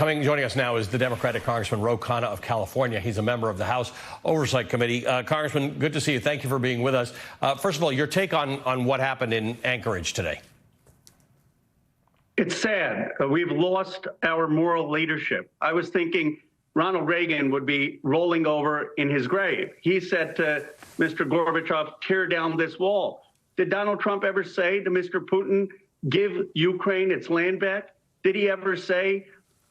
Joining us now is the Democratic Congressman Khanna of California. He's a member of the House Oversight Committee. Congressman, good to see you. Thank you for being with us. First of all, your take on what happened in Anchorage today. It's sad. We've lost our moral leadership. I was thinking Ronald Reagan would be rolling over in his grave. He said to Mr. Gorbachev, tear down this wall. Did Donald Trump ever say to Mr. Putin, give Ukraine its land back? Did he ever say,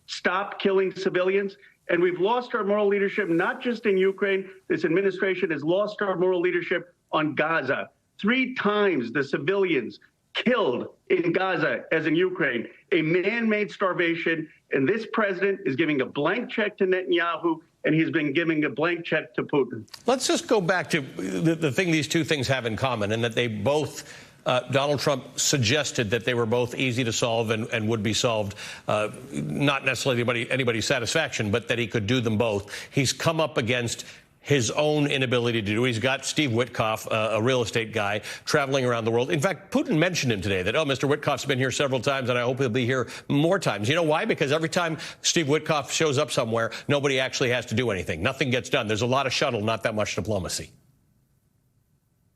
stop killing civilians? And we've lost our moral leadership, not just in Ukraine. This administration has lost our moral leadership on Gaza. 3 times the civilians killed in Gaza as in Ukraine, a man-made starvation. And this president is giving a blank check to Netanyahu, and he's been giving a blank check to Putin. Let's just go back to the thing these two things have in common, and that they both Donald Trump suggested that they were both easy to solve and would be solved, not necessarily anybody's satisfaction, but that he could do them both. He's come up against his own inability to do it. He's got Steve Witkoff, a real estate guy, traveling around the world. In fact, Putin mentioned him today, that, Mr. Witkoff's been here several times, and I hope he'll be here more times. You know why? Because every time Steve Witkoff shows up somewhere, nobody actually has to do anything. Nothing gets done. There's a lot of shuttle, not that much diplomacy.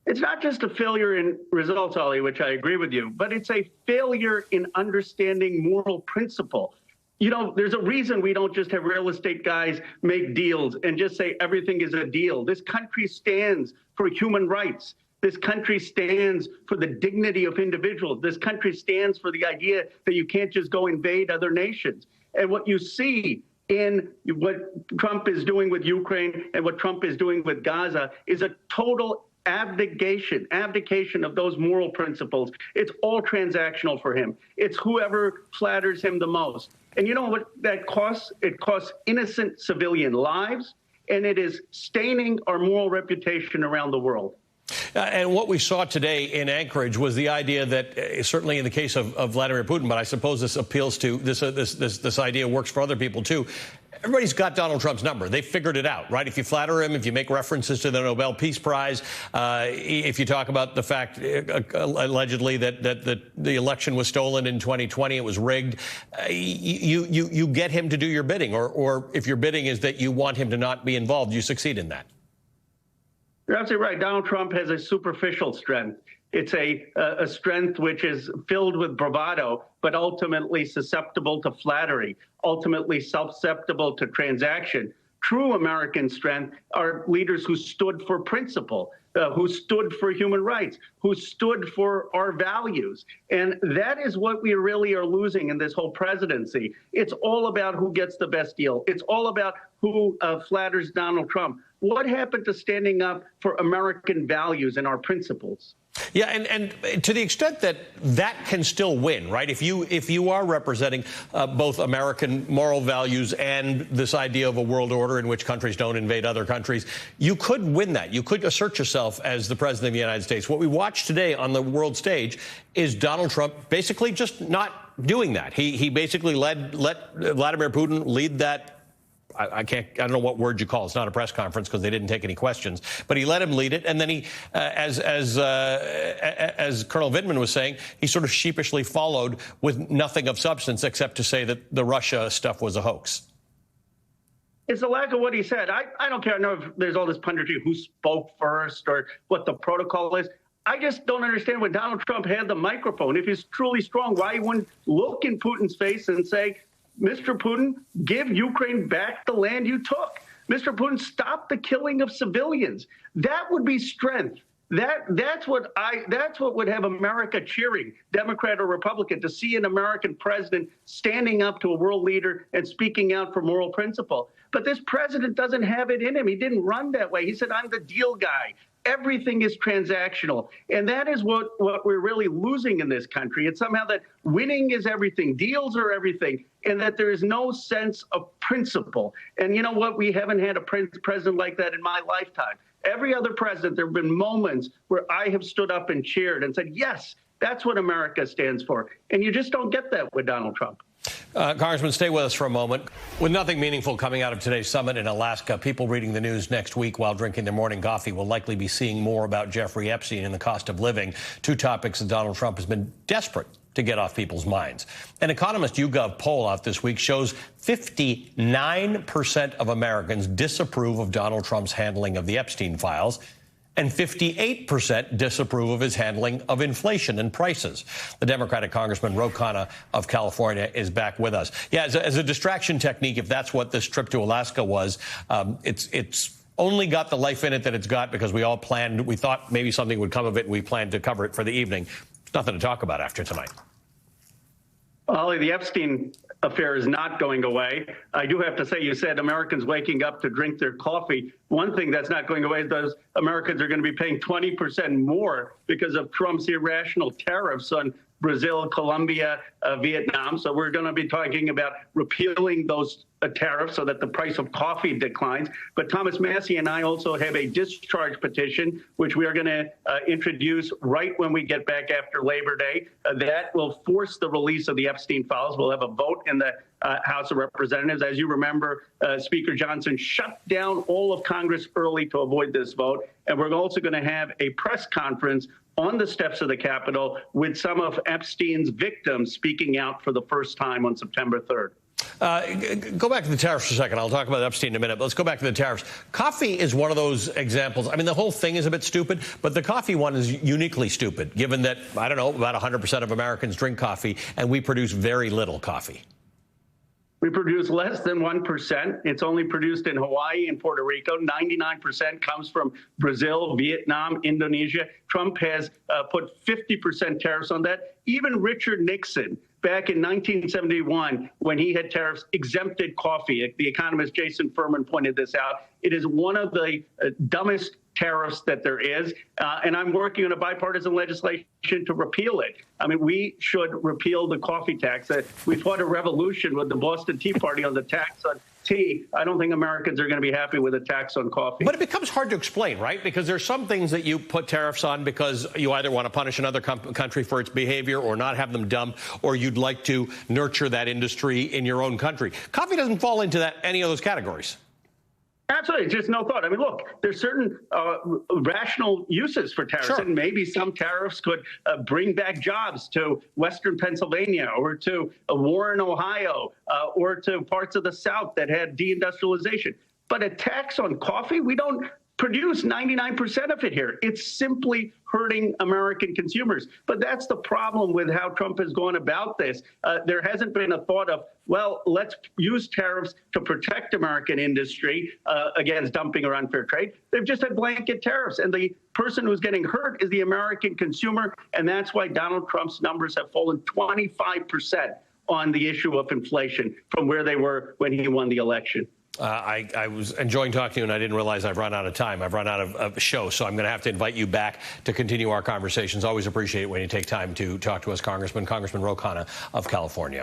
It's not just a failure in results, Ali, which I agree with you, but it's a failure in understanding moral principle. You know, there's a reason we don't just have real estate guys make deals and just say everything is a deal. This country stands for human rights. This country stands for the dignity of individuals. This country stands for the idea that you can't just go invade other nations. And what you see in what Trump is doing with Ukraine and what Trump is doing with Gaza is a total abdication of those moral principles. It's all transactional for him. It's whoever flatters him the most. And you know what that costs? It costs innocent civilian lives, and it is staining our moral reputation around the world. And what we saw today in Anchorage was the idea that, certainly in the case of Vladimir Putin, but I suppose this appeals to this idea works for other people too. Everybody's got Donald Trump's number. They figured it out, right? If you flatter him, if you make references to the Nobel Peace Prize, if you talk about the fact, allegedly, that the election was stolen in 2020, it was rigged, you get him to do your bidding. Or if your bidding is that you want him to not be involved, you succeed in that. You're absolutely right. Donald Trump has a superficial strength. It's a strength which is filled with bravado, but ultimately susceptible to flattery, ultimately susceptible to transaction. True American strength are leaders who stood for principle, who stood for human rights, who stood for our values. And that is what we really are losing in this whole presidency. It's all about who gets the best deal. It's all about who flatters Donald Trump. What happened to standing up for American values and our principles? Yeah, and to the extent that can still win, right? If you are representing both American moral values and this idea of a world order in which countries don't invade other countries, you could win that. You could assert yourself as the president of the United States. What we watched today on the world stage is Donald Trump basically just not doing that. He basically let Vladimir Putin lead that. I don't know what word you call it. It's not a press conference because they didn't take any questions. But he let him lead it. And then he, as Colonel Vindman was saying, he sort of sheepishly followed with nothing of substance except to say that the Russia stuff was a hoax. It's the lack of what he said. I don't care. I know if there's all this punditry, who spoke first or what the protocol is. I just don't understand when Donald Trump had the microphone. If he's truly strong, why he wouldn't look in Putin's face and say, Mr. Putin, give Ukraine back the land you took. Mr. Putin, stop the killing of civilians. That would be strength. That's what would have America cheering, Democrat or Republican, to see an American president standing up to a world leader and speaking out for moral principle. But this president doesn't have it in him. He didn't run that way. He said, I'm the deal guy. Everything is transactional. And that is what we're really losing in this country. It's somehow that winning is everything, deals are everything, and that there is no sense of principle. And you know what? We haven't had a president like that in my lifetime. Every other president, there have been moments where I have stood up and cheered and said, yes, that's what America stands for. And you just don't get that with Donald Trump. Congressman, stay with us for a moment. With nothing meaningful coming out of today's summit in Alaska, people reading the news next week while drinking their morning coffee will likely be seeing more about Jeffrey Epstein and the cost of living, two topics that Donald Trump has been desperate to get off people's minds. An Economist YouGov poll out this week shows 59% of Americans disapprove of Donald Trump's handling of the Epstein files, and 58% disapprove of his handling of inflation and prices. The Democratic Congressman Ro Khanna of California is back with us. Yeah, as a distraction technique, if that's what this trip to Alaska was, it's only got the life in it that it's got because we thought maybe something would come of it, and we planned to cover it for the evening. There's nothing to talk about after tonight. Ali, the Epstein affair is not going away. I do have to say, you said Americans waking up to drink their coffee. One thing that's not going away is those Americans are going to be paying 20% more because of Trump's irrational tariffs on Brazil, Colombia, Vietnam. So we're going to be talking about repealing those tariffs so that the price of coffee declines. But Thomas Massie and I also have a discharge petition, which we are going to introduce right when we get back after Labor Day. That will force the release of the Epstein files. We'll have a vote in the House of Representatives. As you remember, Speaker Johnson shut down all of Congress early to avoid this vote. And we're also going to have a press conference on the steps of the Capitol with some of Epstein's victims speaking out for the first time on September 3rd. Go back to the tariffs for a second. I'll talk about Epstein in a minute, but let's go back to the tariffs. Coffee is one of those examples. I mean, the whole thing is a bit stupid, but the coffee one is uniquely stupid, given that, I don't know, about 100% of Americans drink coffee, and we produce very little coffee. We produce less than 1%. It's only produced in Hawaii and Puerto Rico. 99% comes from Brazil, Vietnam, Indonesia. Trump has put 50% tariffs on that. Even Richard Nixon, back in 1971, when he had tariffs, exempted coffee. The economist Jason Furman pointed this out. It is one of the dumbest tariffs that there is, and I'm working on a bipartisan legislation to repeal it. I mean, we should repeal the coffee tax. We fought a revolution with the Boston Tea Party on the tax on tea. I don't think Americans are going to be happy with a tax on coffee. But it becomes hard to explain, right? Because there's some things that you put tariffs on because you either want to punish another country for its behavior or not have them dump, or you'd like to nurture that industry in your own country. Coffee doesn't fall into any of those categories. Absolutely. Just no thought. I mean, look, there's certain rational uses for tariffs, Sure. and maybe some tariffs could bring back jobs to Western Pennsylvania or to Warren, Ohio, or to parts of the South that had deindustrialization. But a tax on coffee, we don't produce 99% of it here. It's simply hurting American consumers. But that's the problem with how Trump has gone about this. There hasn't been a thought of, well, let's use tariffs to protect American industry against dumping or unfair trade. They've just had blanket tariffs. And the person who's getting hurt is the American consumer. And that's why Donald Trump's numbers have fallen 25% on the issue of inflation from where they were when he won the election. I was enjoying talking to you, and I didn't realize I've run out of time. I've run out of show, so I'm going to have to invite you back to continue our conversations. Always appreciate it when you take time to talk to us, Congressman Ro Khanna of California.